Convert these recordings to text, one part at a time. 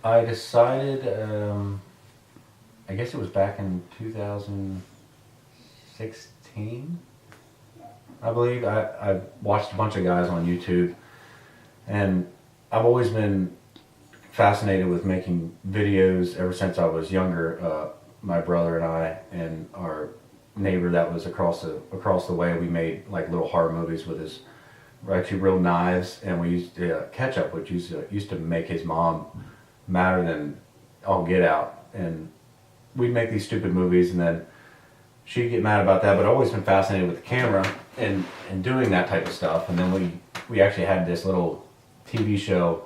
I decided, I guess it was back in 2016, I believe. I watched a bunch of guys on YouTube, and I've always been fascinated with making videos ever since I was younger. My brother and I and our neighbor that was across the way, we made like little horror movies with his actually real knives, and we used ketchup, which used to make his mom madder than all get out. And we'd make these stupid movies, and then she'd get mad about that. But I've always been fascinated with the camera and doing that type of stuff. And then we actually had this little TV show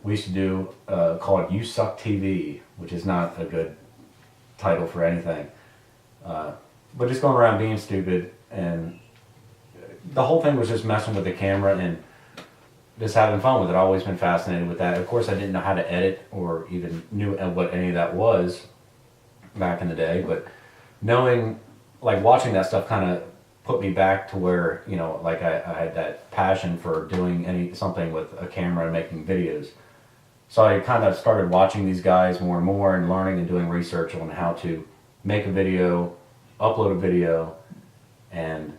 we used to do called "You Suck TV," which is not a good title for anything. But just going around being stupid, and the whole thing was just messing with the camera and just having fun with it. I've always been fascinated with that. Of course, I didn't know how to edit or even knew what any of that was back in the day, but knowing, like watching that stuff kind of put me back to where, like I had that passion for doing something with a camera and making videos. So I kind of started watching these guys more and more and learning and doing research on how to make a video, upload a video, and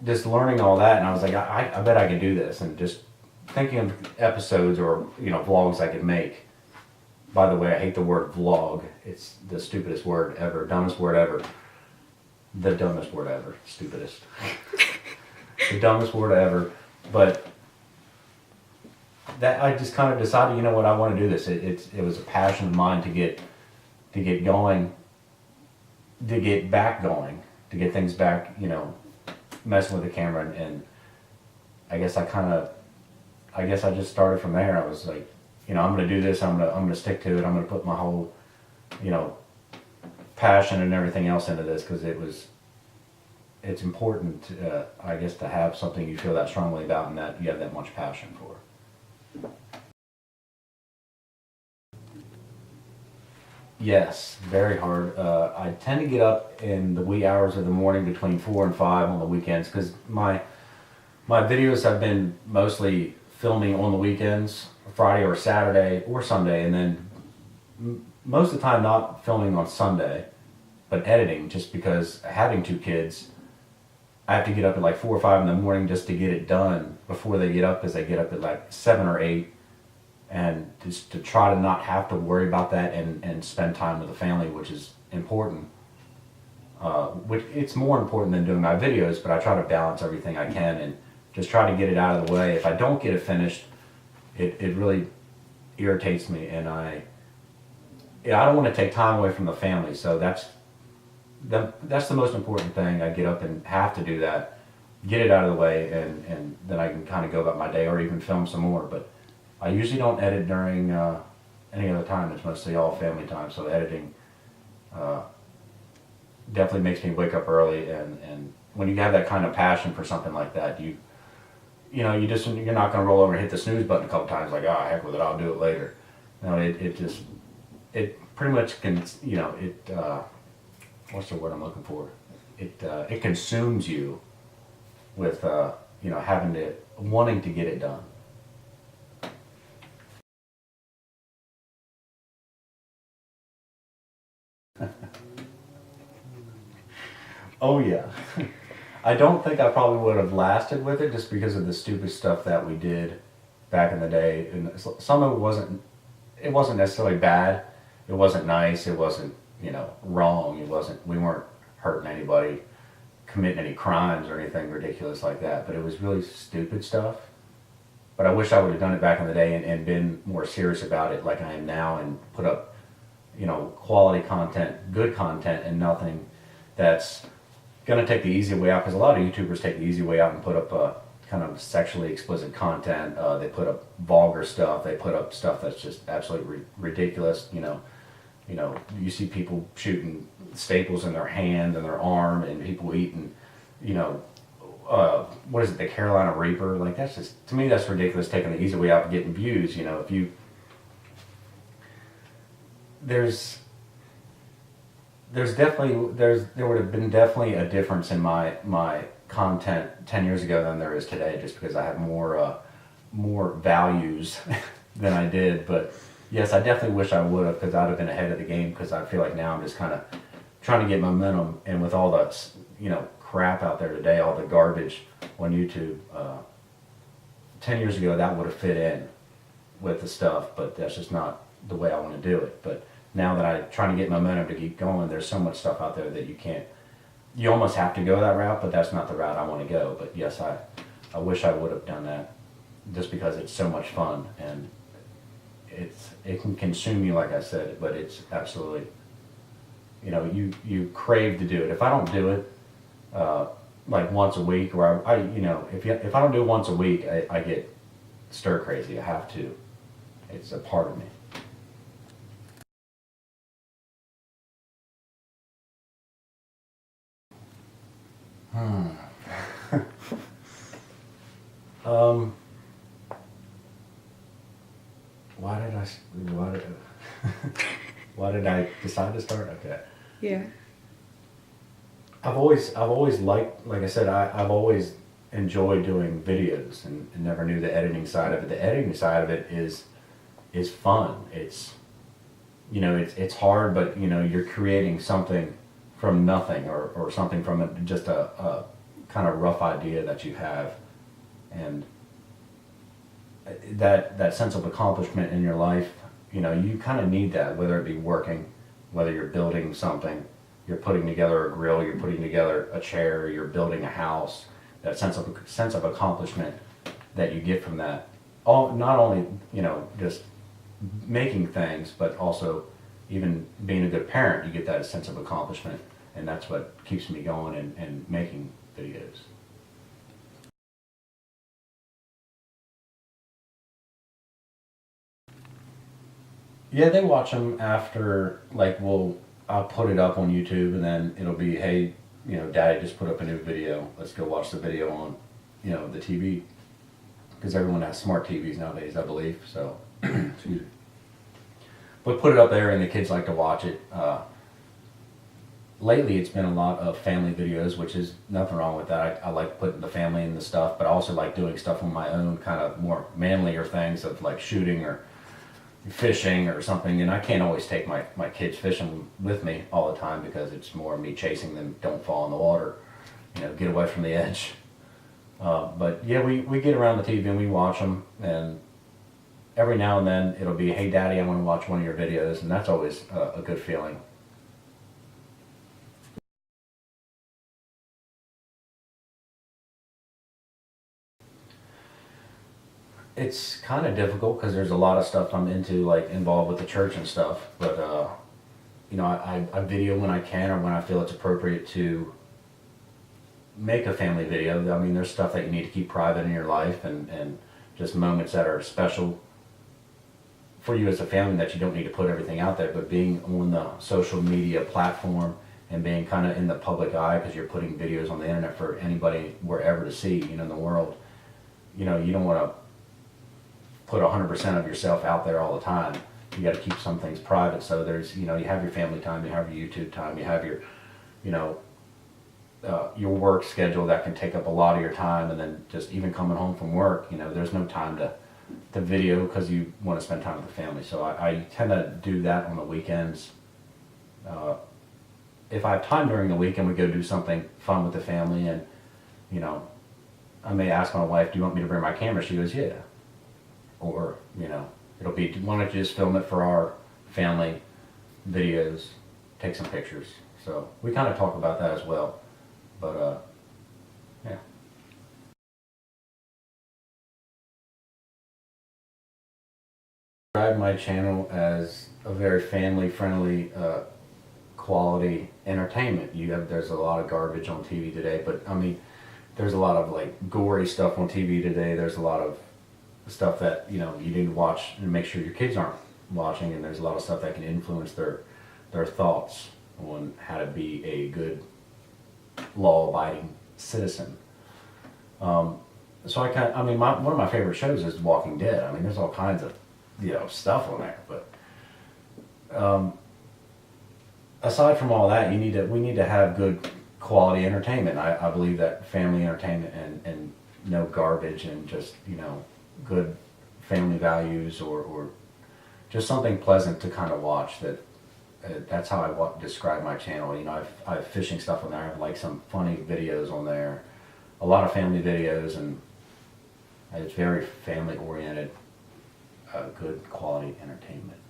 just learning all that. And I was like, I bet I could do this. And just thinking of episodes or, vlogs I could make. By the way, I hate the word vlog. It's the stupidest word ever, dumbest word ever. The dumbest word ever, stupidest. The dumbest word ever. But that I just kind of decided, I want to do this. It was a passion of mine to get going, to get back going, to get things back, messing with the camera. And I guess I just started from there. I was like, I'm going to do this. I'm going to stick to it. I'm going to put my whole, passion and everything else into this, because it's important, I guess, to have something you feel that strongly about and that you have that much passion for. Yes, very hard. I tend to get up in the wee hours of the morning between 4 and 5 on the weekends, because my videos have been mostly filming on the weekends, Friday or Saturday or Sunday, and then most of the time not filming on Sunday, but editing, just because having 2 kids, I have to get up at like 4 or 5 in the morning just to get it done before they get up, because they get up at like 7 or 8, and just to try to not have to worry about that and spend time with the family, which is important. Which it's more important than doing my videos, but I try to balance everything I can and just try to get it out of the way. If I don't get it finished, it really irritates me, and I don't want to take time away from the family. So that's the most important thing. I get up and have to do that, get it out of the way, and then I can kind of go about my day or even film some more. But I usually don't edit during any other time. It's mostly all family time. So editing definitely makes me wake up early, and when you have that kind of passion for something like that, you're not going to roll over and hit the snooze button a couple times like, heck with it, I'll do it later. It pretty much can, what's the word I'm looking for? It consumes you with wanting to get it done. Oh yeah. I don't think I probably would have lasted with it, just because of the stupid stuff that we did back in the day. And some of it wasn't necessarily bad. It wasn't nice. It wasn't, wrong. We weren't hurting anybody, committing any crimes or anything ridiculous like that. But it was really stupid stuff. But I wish I would have done it back in the day and been more serious about it like I am now, and put up, quality content, good content, and nothing that's going to take the easy way out, because a lot of YouTubers take the easy way out and put up kind of sexually explicit content. They put up vulgar stuff. They put up stuff that's just absolutely ridiculous. You see people shooting staples in their hand and their arm, and people eating, what is it, the Carolina Reaper? Like, that's just, to me, that's ridiculous, taking the easy way out and getting views. There would have been definitely a difference in my content 10 years ago than there is today, just because I have more values than I did. But yes, I definitely wish I would have, because I'd have been ahead of the game. Because I feel like now I'm just kind of trying to get momentum, and with all the crap out there today, all the garbage on YouTube. 10 years ago, that would have fit in with the stuff, but that's just not the way I want to do it. But now that I'm trying to get momentum to keep going, there's so much stuff out there that you almost have to go that route, but that's not the route I want to go. But yes, I wish I would have done that, just because it's so much fun, and it can consume you, like I said, but it's absolutely, you crave to do it. If I don't do it, like once a week, or if I don't do it once a week, I get stir crazy. I have to. It's a part of me. Um, why did I, why did, why did I decide to start? Okay. Yeah. I've always liked, like I said, I've always enjoyed doing videos, and never knew the editing side of it. The editing side of it is fun. It's, it's hard, but you're creating something from nothing, or something from just a kind of rough idea that you have, and that sense of accomplishment in your life, you kind of need that, whether it be working, whether you're building something, you're putting together a grill, you're putting together a chair, you're building a house. That sense of accomplishment that you get from that, not only just making things, but also even being a good parent, you get that sense of accomplishment, and that's what keeps me going and making videos. Yeah, they watch them after, like, I'll put it up on YouTube, and then it'll be, hey, Daddy just put up a new video. Let's go watch the video on, the TV, because everyone has smart TVs nowadays, I believe. So, excuse me. But put it up there, and the kids like to watch it. Lately, it's been a lot of family videos, which is nothing wrong with that. I like putting the family in the stuff, but I also like doing stuff on my own, kind of more manlier things, of like shooting or fishing or something. And I can't always take my kids fishing with me all the time, because it's more me chasing them, don't fall in the water, get away from the edge. But yeah, we get around the TV and we watch them, and every now and then it'll be, hey Daddy, I want to watch one of your videos, and that's always a good feeling. It's kind of difficult, because there's a lot of stuff I'm into, like involved with the church and stuff, but I video when I can, or when I feel it's appropriate to make a family video. I mean, there's stuff that you need to keep private in your life, and just moments that are special for you as a family, that you don't need to put everything out there. But being on the social media platform and being kind of in the public eye, because you're putting videos on the internet for anybody wherever to see, in the world, you don't want to put 100% of yourself out there all the time. You got to keep some things private. So there's, you have your family time, you have your YouTube time, you have your, your work schedule that can take up a lot of your time, and then just even coming home from work, there's no time to video, because you want to spend time with the family. So I tend to do that on the weekends. If I have time during the weekend, we go do something fun with the family, and I may ask my wife, do you want me to bring my camera? She goes, yeah. Or, it'll be, why don't you just film it for our family videos, take some pictures. So we kind of talk about that as well. But, yeah. I describe my channel as a very family-friendly, quality entertainment. There's a lot of garbage on TV today, but I mean, there's a lot of like gory stuff on TV today. There's a lot of stuff that you need to watch and make sure your kids aren't watching, and there's a lot of stuff that can influence their thoughts on how to be a good law-abiding citizen. So I mean, one of my favorite shows is Walking Dead. I mean, there's all kinds of stuff on there, but aside from all that, we need to have good quality entertainment. I believe that family entertainment, and no garbage, and just good family values or just something pleasant to kind of watch. That's how I describe my channel. You know, I have fishing stuff on there. I have like some funny videos on there, a lot of family videos, and it's very family oriented, good quality entertainment.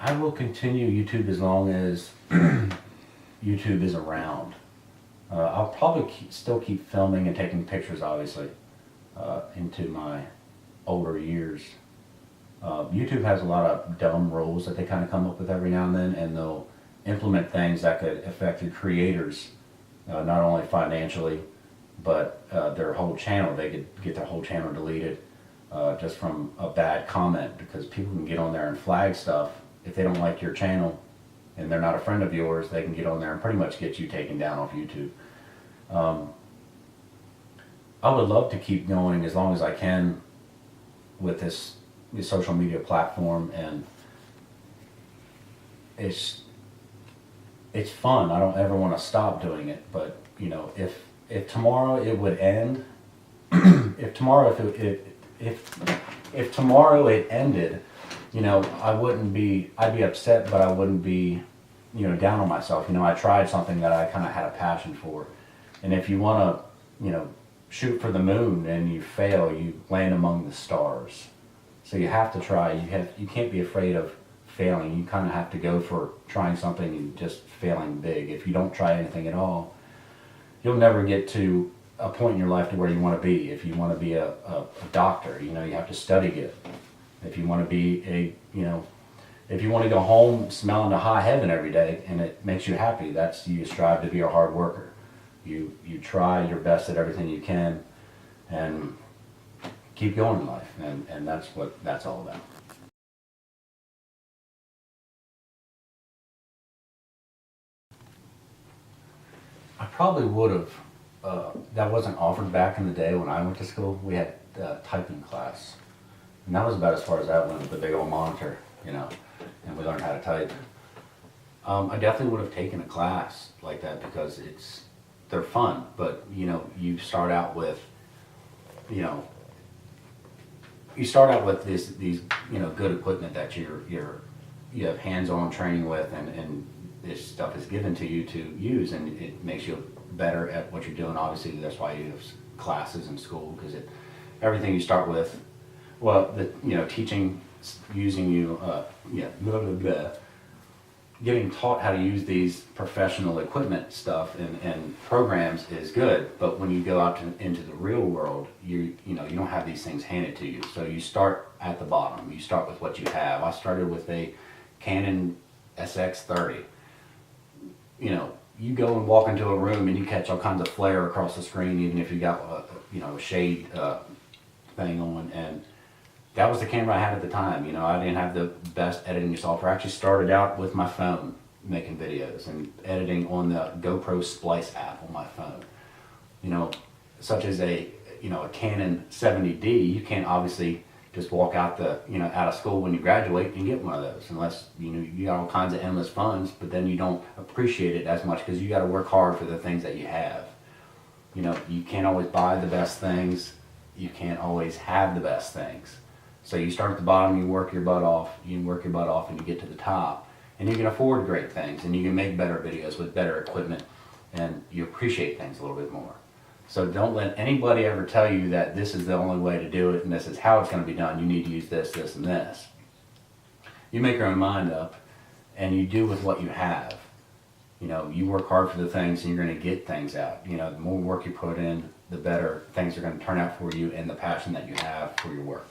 I will continue YouTube as long as YouTube is around. I'll probably still keep filming and taking pictures, obviously, into my older years. YouTube has a lot of dumb rules that they kind of come up with every now and then, and they'll implement things that could affect the creators, not only financially, but their whole channel. They could get their whole channel deleted just from a bad comment, because people can get on there and flag stuff. If they don't like your channel and they're not a friend of yours, they can get on there and pretty much get you taken down off YouTube. I would love to keep going as long as I can with this social media platform, and it's fun. I don't ever want to stop doing it, but you know, if tomorrow it would end, if tomorrow if tomorrow it ended, you know, I'd be upset, but I wouldn't be, you know, down on myself. You know, I tried something that I kind of had a passion for. And if you want to, you know, shoot for the moon and you fail, you land among the stars. So you have to try. You can't be afraid of failing. You kind of have to go for trying something and just failing big. If you don't try anything at all, you'll never get to a point in your life to where you want to be. If you want to be a doctor, you know, you have to study it. If you want to be if you want to go home smelling to high heaven every day and it makes you happy, you strive to be a hard worker. You try your best at everything you can and keep going in life, and that's what that's all about. I probably would have, that wasn't offered back in the day when I went to school. We had typing class. And that was about as far as that went, with the big old monitor, you know, and we learned how to type. I definitely would have taken a class like that because they're fun, but you know, you start out with these you know, good equipment that you have hands-on training with, and this stuff is given to you to use, and it makes you better at what you're doing. Obviously, that's why you have classes in school, because everything you start with. Well, teaching, using blah, blah, blah. Getting taught how to use these professional equipment stuff and programs is good, but when you go out into the real world, you don't have these things handed to you. So you start at the bottom. You start with what you have. I started with a Canon SX30. You know, you go and walk into a room and you catch all kinds of flare across the screen, even if you got a shade thing on, and that was the camera I had at the time. You know, I didn't have the best editing software. I actually started out with my phone making videos and editing on the GoPro Splice app on my phone. You know, such as a Canon 70D, you can't obviously just walk out of school when you graduate and get one of those, unless you got all kinds of endless funds, but then you don't appreciate it as much because you got to work hard for the things that you have. You know, you can't always buy the best things. You can't always have the best things. So you start at the bottom, you work your butt off, and you get to the top. And you can afford great things, and you can make better videos with better equipment, and you appreciate things a little bit more. So don't let anybody ever tell you that this is the only way to do it, and this is how it's going to be done. You need to use this, this, and this. You make your own mind up, and you do with what you have. You know, you work hard for the things, and you're going to get things out. You know, the more work you put in, the better things are going to turn out for you, and the passion that you have for your work.